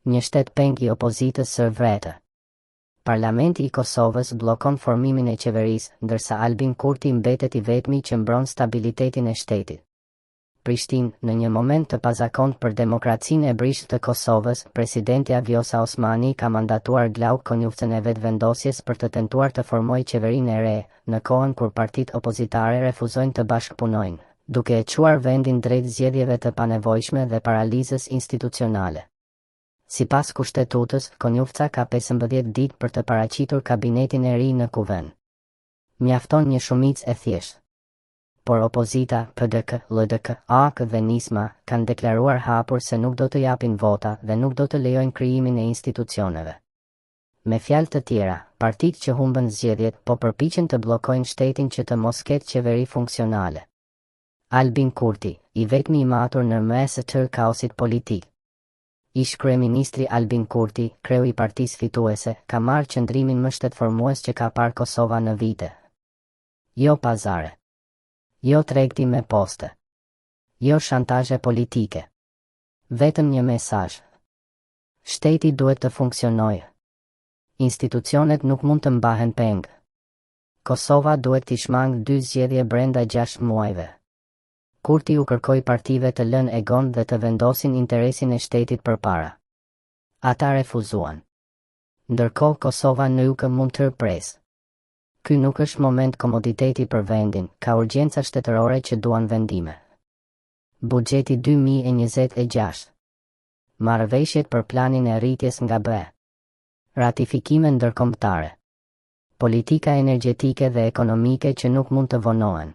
Një shtet peng I opozitës së vretë. Parlamenti I Kosovës bllokon formimin e qeverisë, ndërsa Albin Kurti mbetet I vetmi që mbron stabilitetin e shtetit. Prishtinë, në një moment të pazakontë për demokracinë e brishtë të Kosovës, presidenti Vjosa Osmani ka mandatuar Glauk Konjufcën e vetëvendosjes për të tentuar të formojë qeverinë e re, në kohën kur partitë opozitare refuzojnë të bashkëpunojnë, duke e quar vendin drejt zgjedhjeve të panevojshme dhe paralizës institucionale. Sipas kushtetutës, Konjufca ka 15 ditë për të paraqitur kabinetin e ri në kuvend. Mjafton një shumicë e thjeshtë. Por opozita, PDK, LDK, AK dhe Nisma kanë deklaruar hapur se nuk do të japin vota dhe nuk do të lejojnë krijimin e institucioneve. Me fjalë të tjera, partitë që humbën zgjedhjet po përpiqen të bllokojnë shtetin që të mos ketë qeveri funksionale. Albin Kurti, I vetmi I matur në mes të tërë kaosit politik. Ish kryeministri Albin Kurti, kreu I partisë fituese, ka marrë qëndrimin më shtetformues që ka parë Kosova në vite. Jo pazare. Jo tregti me poste. Jo shantazhe politike. Vetëm një mesazh. Shteti duhet të funksionojë. Institucionet nuk mund të mbahen peng. Kosova duhet t'i shmangë 2 zgjedhje brenda 6 muajve. Kurti u kërkoi partive të lënë egon dhe të vendosin interesin e shtetit përpara. Ata refuzuan. Ndërkohë Kosova nuk mund të presë. Ky nuk është moment komoditeti për vendin, ka urgjenca shtetërore që duan vendime. Buxheti 2026. Marrëveshjet për planin e rritjes nga BE. Ratifikime ndërkombëtare. Politika energjetike dhe ekonomike që nuk mund të vonohen.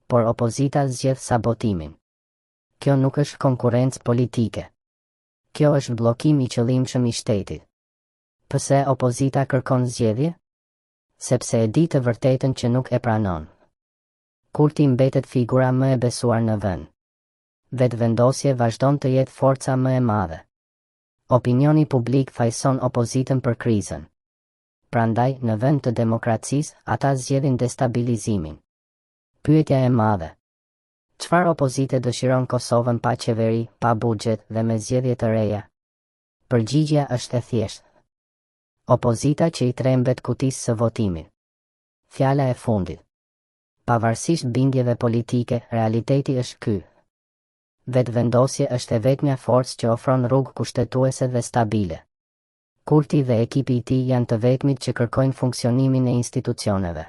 Por opozita zgjedh sabotimin. Kjo nuk është konkurrencë politike. Kjo është bllokim I qëllimshëm I shtetit. Pse opozita kërkon zgjedhje? Sepse e di të vërtetën që nuk e pranon. Kurti mbetet figura më e besuar në vend. Vetëvendosje vazhdon të jetë forca më e madhe. Opinioni publik fajson opozitën për krizën. Prandaj, në vend të demokracisë, ata zgjedhin destabilizimin. Pyetja e madhe. Çfarë opozite dëshiron Kosovën pa qeveri, pa buxhet dhe me zgjedhje të reja? Përgjigjja është e thjeshtë. Opozita që I trembet kutisë së votimit. Fjala e fundit. Pavarësisht bindjeve politike, realiteti është ky. Vetëvendosje është e vetmja forcë që ofron rrugë kushtetuese dhe stabile. Kurti dhe ekipi I tij janë të vetmit që kërkojnë funksionimin e institucioneve.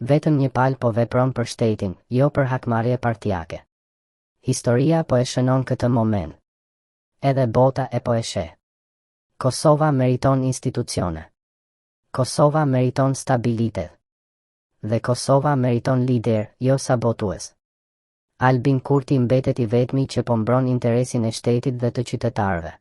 Vetëm një palë po vepron për shtetin, jo për hakmarrje partijake. Historia po e shënon këtë moment. Edhe bota e po e sheh. Kosova meriton institucione. Kosova meriton stabilitet. Dhe Kosova meriton lider, jo sabotues. Albin Kurti mbetet I vetmi që po mbron interesin e shtetit dhe të qytetarëve.